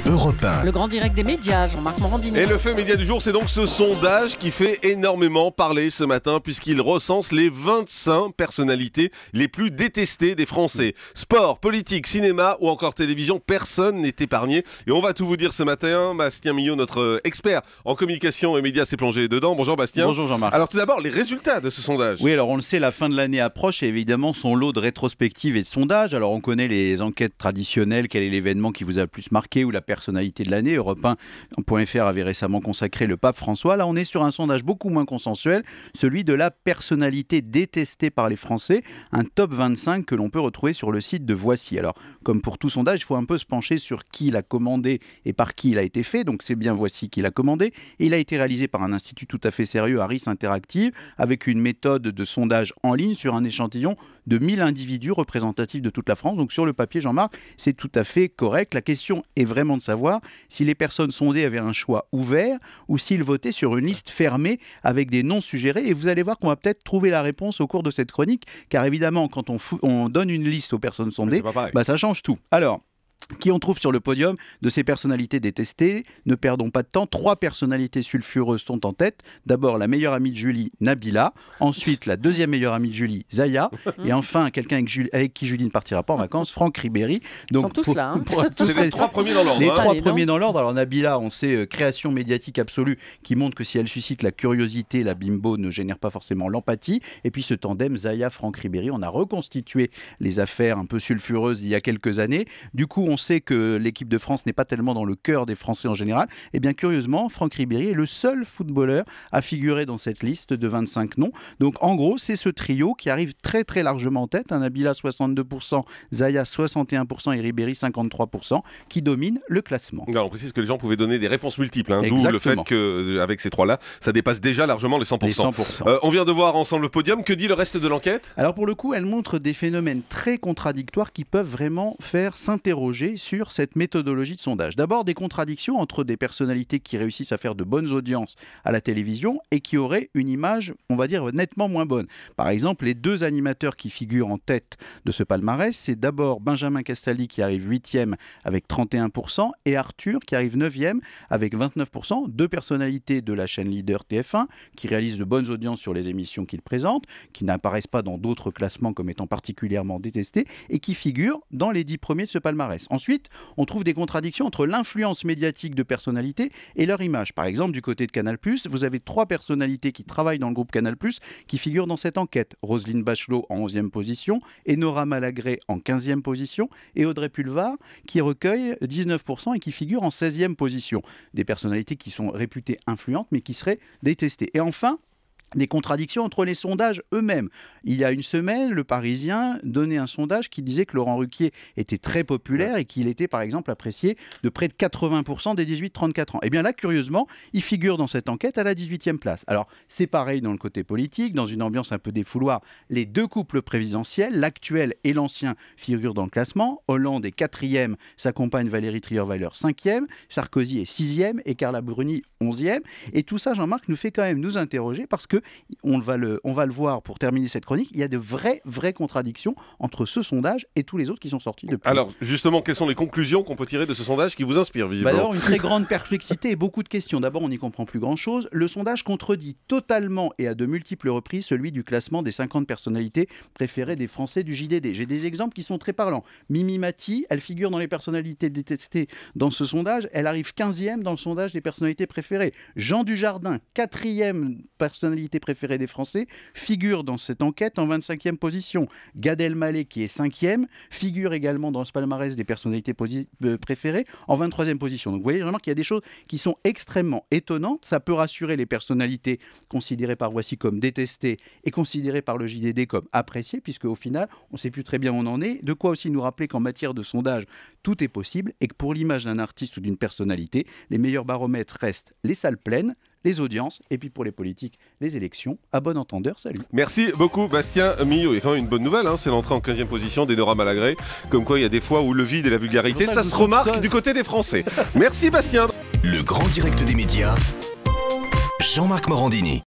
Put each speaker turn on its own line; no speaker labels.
Europe 1.
Le grand direct des médias, Jean-Marc Morandini.
Et le fait média du jour, c'est donc ce sondage qui fait énormément parler ce matin puisqu'il recense les 25 personnalités les plus détestées des Français. Sport, politique, cinéma ou encore télévision, personne n'est épargné. Et on va tout vous dire ce matin. Bastien Millot, notre expert en communication et médias, s'est plongé dedans. Bonjour Bastien.
Bonjour Jean-Marc.
Alors tout d'abord, les résultats de ce sondage.
Oui, alors on le sait, la fin de l'année approche et évidemment son lot de rétrospectives et de sondages. Alors on connaît les enquêtes traditionnelles, quel est l'événement qui vous a le plus marqué ou la personnalité de l'année. Europe 1.fr avait récemment consacré le pape François. Là on est sur un sondage beaucoup moins consensuel, celui de la personnalité détestée par les Français, un top 25 que l'on peut retrouver sur le site de Voici. Alors comme pour tout sondage, il faut un peu se pencher sur qui l'a commandé et par qui il a été fait, donc c'est bien Voici qui l'a commandé. Et il a été réalisé par un institut tout à fait sérieux, Harris Interactive, avec une méthode de sondage en ligne sur un échantillon de 1000 individus représentatifs de toute la France. Donc sur le papier, Jean-Marc, c'est tout à fait correct. La question est vraiment de savoir si les personnes sondées avaient un choix ouvert ou s'ils votaient sur une liste fermée avec des noms suggérés. Et vous allez voir qu'on va peut-être trouver la réponse au cours de cette chronique, car évidemment, quand on donne une liste aux personnes sondées, ça change tout. Alors, qui on trouve sur le podium de ces personnalités détestées? Ne perdons pas de temps, 3 personnalités sulfureuses sont en tête. D'abord la meilleure amie de Julie, Nabila. Ensuite la deuxième meilleure amie de Julie, Zaya. Et enfin quelqu'un avec qui Julie ne partira pas en vacances, Franck Ribéry.
Donc, ils sont tous là.
C'est les 3 premiers dans l'ordre.
Les 3 premiers dans l'ordre. Alors Nabila, on sait, création médiatique absolue qui montre que si elle suscite la curiosité, la bimbo ne génère pas forcément l'empathie. Et puis ce tandem Zaya, Franck Ribéry, on a reconstitué les affaires un peu sulfureuses il y a quelques années. Du coup, on sait que l'équipe de France n'est pas tellement dans le cœur des Français en général. Et bien curieusement, Franck Ribéry est le seul footballeur à figurer dans cette liste de 25 noms. Donc en gros, c'est ce trio qui arrive très très largement en tête. Nabila 62%, Zaya 61% et Ribéry 53% qui domine le classement.
Alors, on précise que les gens pouvaient donner des réponses multiples, d'où le fait qu'avec ces 3-là, ça dépasse déjà largement les 100%.
Les 100%.
On vient de voir ensemble le podium. Que dit le reste de l'enquête?
Alors pour le coup, elle montre des phénomènes très contradictoires qui peuvent vraiment faire s'interroger sur cette méthodologie de sondage. D'abord, des contradictions entre des personnalités qui réussissent à faire de bonnes audiences à la télévision et qui auraient une image, on va dire, nettement moins bonne. Par exemple, les 2 animateurs qui figurent en tête de ce palmarès, c'est d'abord Benjamin Castaldi qui arrive 8e avec 31% et Arthur qui arrive 9e avec 29%. 2 personnalités de la chaîne leader TF1 qui réalisent de bonnes audiences sur les émissions qu'ils présentent, qui n'apparaissent pas dans d'autres classements comme étant particulièrement détestés et qui figurent dans les 10 premiers de ce palmarès. Ensuite, on trouve des contradictions entre l'influence médiatique de personnalités et leur image. Par exemple, du côté de Canal+, vous avez 3 personnalités qui travaillent dans le groupe Canal+, qui figurent dans cette enquête. Roselyne Bachelot en 11e position, Enora Malagré en 15e position et Audrey Pulvar qui recueille 19% et qui figure en 16e position. Des personnalités qui sont réputées influentes mais qui seraient détestées. Et enfin, des contradictions entre les sondages eux-mêmes. Il y a une semaine, le Parisien donnait un sondage qui disait que Laurent Ruquier était très populaire et qu'il était par exemple apprécié de près de 80% des 18-34 ans. Et bien là, curieusement, il figure dans cette enquête à la 18e place. Alors c'est pareil dans le côté politique, dans une ambiance un peu défouloir. Les 2 couples présidentiels, l'actuel et l'ancien, figurent dans le classement. Hollande est 4e, sa compagne Valérie Trierweiler 5e, Sarkozy est 6e et Carla Bruni 11e. Et tout ça, Jean-Marc, nous fait quand même nous interroger parce que on va le voir pour terminer cette chronique, il y a de vraies contradictions entre ce sondage et tous les autres qui sont sortis depuis.
Alors justement, quelles sont les conclusions qu'on peut tirer de ce sondage qui vous inspire visiblement?
Alors une très grande perplexité et beaucoup de questions. D'abord, on n'y comprend plus grand-chose. Le sondage contredit totalement et à de multiples reprises celui du classement des 50 personnalités préférées des Français du JDD. J'ai des exemples qui sont très parlants. Mimi Mati, elle figure dans les personnalités détestées dans ce sondage. Elle arrive 15e dans le sondage des personnalités préférées. Jean Dujardin, 4e personnalité préférée des Français, figure dans cette enquête en 25e position. Gad Elmaleh, qui est 5e, figure également dans ce palmarès des personnalités préférées en 23e position. Donc vous voyez vraiment qu'il y a des choses qui sont extrêmement étonnantes. Ça peut rassurer les personnalités considérées par Voici comme détestées et considérées par le JDD comme appréciées, puisque au final, on ne sait plus très bien où on en est. De quoi aussi nous rappeler qu'en matière de sondage, tout est possible et que pour l'image d'un artiste ou d'une personnalité, les meilleurs baromètres restent les salles pleines, les audiences, et puis pour les politiques, les élections. À bon entendeur, salut.
Merci beaucoup Bastien Millot. Et quand même une bonne nouvelle, c'est l'entrée en 15e position d'Enora Malagré. Comme quoi il y a des fois où le vide et la vulgarité, ça se remarque du côté des Français. Merci Bastien.
Le grand direct des médias, Jean-Marc Morandini.